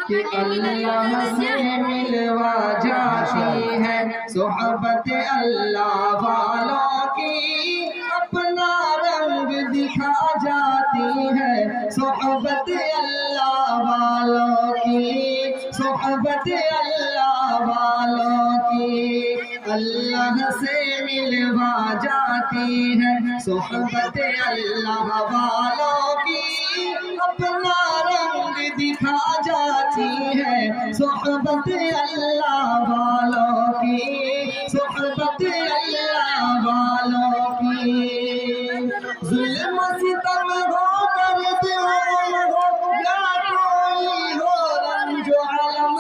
کہ اللہ سے ملوا جاتی ہے صحبت اللہ والوں کی، اپنا رنگ دکھا جاتی ہے صحبت اللہ والوں کی، صحبت اللہ والوں کی، اللہ سے ملوا جاتی ہے صحبت اللہ والوں کی، اپنا رنگ دکھا جاتی ہے صحبت اللہ والوں کی، صحبت اللہ والوں کی۔ ظلم ستم ہو درد ہو یا کوئی ہو رنج و علم،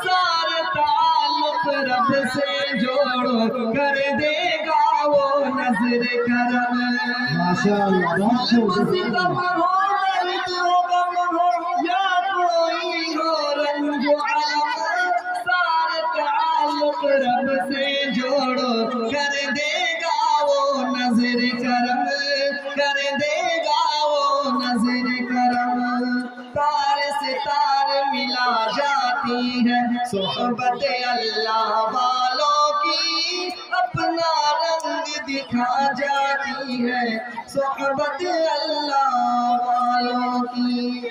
سارے تعلق رب سے جوڑو، کر دے گا وہ نظر کرم۔ ظلم ستم ہو درد ہو غم ہو یا کوئی ہو رنج و علم، سارے تعلق رب سے جوڑو، کر دے گا وہ نظر کرم، کر دے گا وہ نظر کرم۔ تار سے تار ملا جاتی ہے صحبت اللہ والوں کی، اپنا رنگ دکھا جاتی ہے صحبت اللہ والوں کی۔